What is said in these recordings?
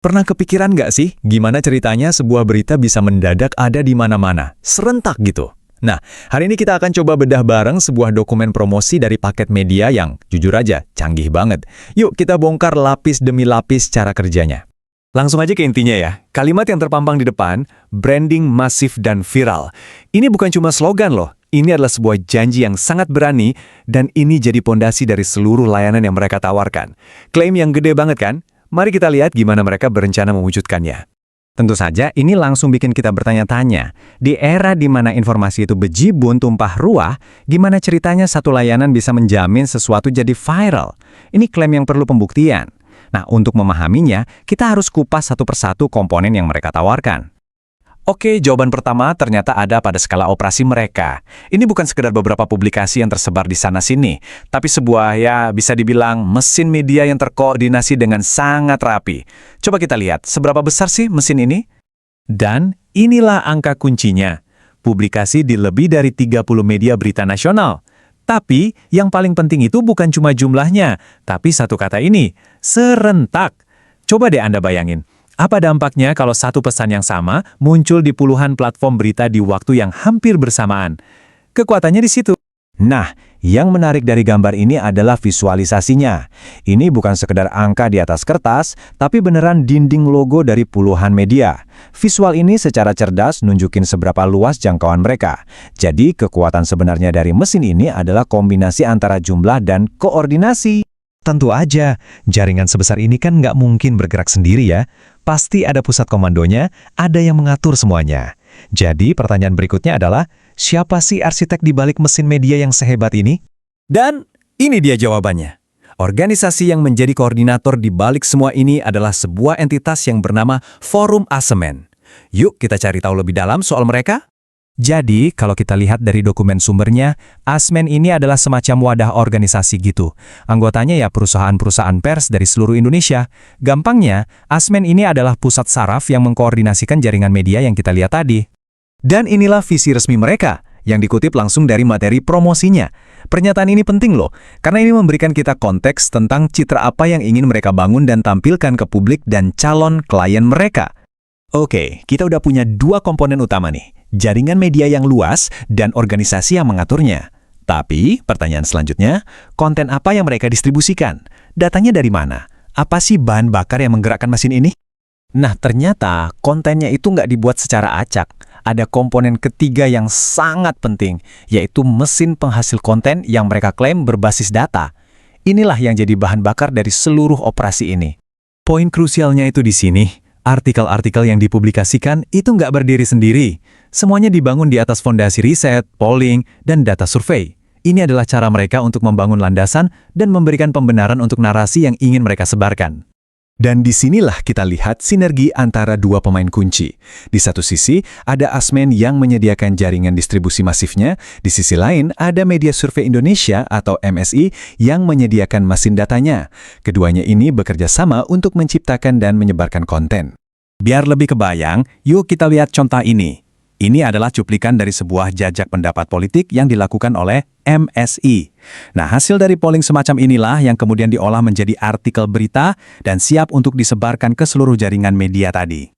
Pernah kepikiran nggak sih gimana ceritanya sebuah berita bisa mendadak ada di mana-mana, serentak gitu? Nah, hari ini kita akan coba bedah bareng sebuah dokumen promosi dari paket media yang, jujur aja, canggih banget. Yuk kita bongkar lapis demi lapis cara kerjanya. Langsung aja ke intinya ya. Kalimat yang terpampang di depan, branding masif dan viral. Ini bukan cuma slogan loh. Ini adalah sebuah janji yang sangat berani dan ini jadi pondasi dari seluruh layanan yang mereka tawarkan. Klaim yang gede banget kan? Mari kita lihat gimana mereka berencana mewujudkannya. Tentu saja ini langsung bikin kita bertanya-tanya. Di era di mana informasi itu bejibun tumpah ruah, gimana ceritanya satu layanan bisa menjamin sesuatu jadi viral? Ini klaim yang perlu pembuktian. Nah, untuk memahaminya, kita harus kupas satu persatu komponen yang mereka tawarkan. Oke, jawaban pertama ternyata ada pada skala operasi mereka. Ini bukan sekedar beberapa publikasi yang tersebar di sana-sini, tapi sebuah bisa dibilang mesin media yang terkoordinasi dengan sangat rapi. Coba kita lihat, seberapa besar sih mesin ini? Dan inilah angka kuncinya. Publikasi di lebih dari 30 media berita nasional. Tapi yang paling penting itu bukan cuma jumlahnya, tapi satu kata ini, serentak. Coba deh Anda bayangin. Apa dampaknya kalau satu pesan yang sama muncul di puluhan platform berita di waktu yang hampir bersamaan? Kekuatannya di situ. Nah, yang menarik dari gambar ini adalah visualisasinya. Ini bukan sekedar angka di atas kertas, tapi beneran dinding logo dari puluhan media. Visual ini secara cerdas nunjukin seberapa luas jangkauan mereka. Jadi, kekuatan sebenarnya dari mesin ini adalah kombinasi antara jumlah dan koordinasi. Tentu aja, jaringan sebesar ini kan nggak mungkin bergerak sendiri ya. Pasti ada pusat komandonya, ada yang mengatur semuanya. Jadi pertanyaan berikutnya adalah, siapa sih arsitek di balik mesin media yang sehebat ini? Dan ini dia jawabannya. Organisasi yang menjadi koordinator di balik semua ini adalah sebuah entitas yang bernama Forum Asemen. Yuk kita cari tahu lebih dalam soal mereka. Jadi, kalau kita lihat dari dokumen sumbernya, Asmen ini adalah semacam wadah organisasi gitu. Anggotanya ya perusahaan-perusahaan pers dari seluruh Indonesia. Gampangnya, Asmen ini adalah pusat saraf yang mengkoordinasikan jaringan media yang kita lihat tadi. Dan inilah visi resmi mereka, yang dikutip langsung dari materi promosinya. Pernyataan ini penting loh, karena ini memberikan kita konteks tentang citra apa yang ingin mereka bangun dan tampilkan ke publik dan calon klien mereka. Oke, kita udah punya dua komponen utama nih. Jaringan media yang luas, dan organisasi yang mengaturnya. Tapi, pertanyaan selanjutnya, konten apa yang mereka distribusikan? Datanya dari mana? Apa sih bahan bakar yang menggerakkan mesin ini? Nah, ternyata kontennya itu nggak dibuat secara acak. Ada komponen ketiga yang sangat penting, yaitu mesin penghasil konten yang mereka klaim berbasis data. Inilah yang jadi bahan bakar dari seluruh operasi ini. Poin krusialnya itu di sini. Artikel-artikel yang dipublikasikan itu nggak berdiri sendiri. Semuanya dibangun di atas fondasi riset, polling, dan data survei. Ini adalah cara mereka untuk membangun landasan dan memberikan pembenaran untuk narasi yang ingin mereka sebarkan. Dan disinilah kita lihat sinergi antara dua pemain kunci. Di satu sisi, ada Asmen yang menyediakan jaringan distribusi masifnya. Di sisi lain, ada Media Survei Indonesia atau MSI yang menyediakan mesin datanya. Keduanya ini bekerja sama untuk menciptakan dan menyebarkan konten. Biar lebih kebayang, yuk kita lihat contoh ini. Ini adalah cuplikan dari sebuah jajak pendapat politik yang dilakukan oleh MSI. Nah, hasil dari polling semacam inilah yang kemudian diolah menjadi artikel berita dan siap untuk disebarkan ke seluruh jaringan media tadi.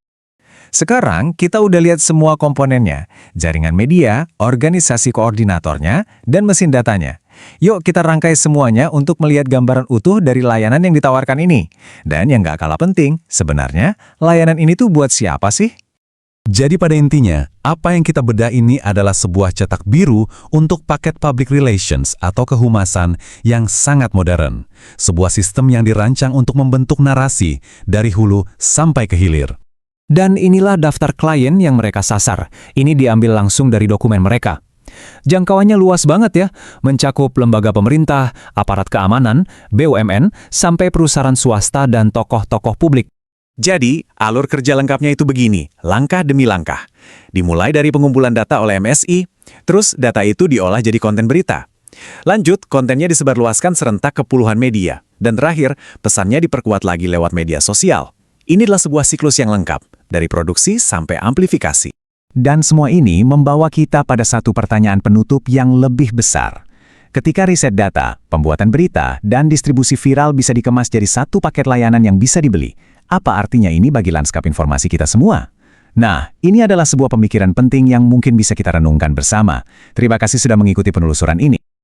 Sekarang kita udah lihat semua komponennya, jaringan media, organisasi koordinatornya, dan mesin datanya. Yuk kita rangkai semuanya untuk melihat gambaran utuh dari layanan yang ditawarkan ini. Dan yang gak kalah penting, sebenarnya layanan ini tuh buat siapa sih? Jadi pada intinya, apa yang kita bedah ini adalah sebuah cetak biru untuk paket public relations atau kehumasan yang sangat modern. Sebuah sistem yang dirancang untuk membentuk narasi dari hulu sampai ke hilir. Dan inilah daftar klien yang mereka sasar. Ini diambil langsung dari dokumen mereka. Jangkauannya luas banget ya, mencakup lembaga pemerintah, aparat keamanan, BUMN, sampai perusahaan swasta dan tokoh-tokoh publik. Jadi, alur kerja lengkapnya itu begini, langkah demi langkah. Dimulai dari pengumpulan data oleh MSI, terus data itu diolah jadi konten berita. Lanjut, kontennya disebarluaskan serentak ke puluhan media. Dan terakhir, pesannya diperkuat lagi lewat media sosial. Ini adalah sebuah siklus yang lengkap, dari produksi sampai amplifikasi. Dan semua ini membawa kita pada satu pertanyaan penutup yang lebih besar. Ketika riset data, pembuatan berita, dan distribusi viral bisa dikemas jadi satu paket layanan yang bisa dibeli, Apa artinya ini bagi lanskap informasi kita semua? Nah, ini adalah sebuah pemikiran penting yang mungkin bisa kita renungkan bersama. Terima kasih sudah mengikuti penelusuran ini.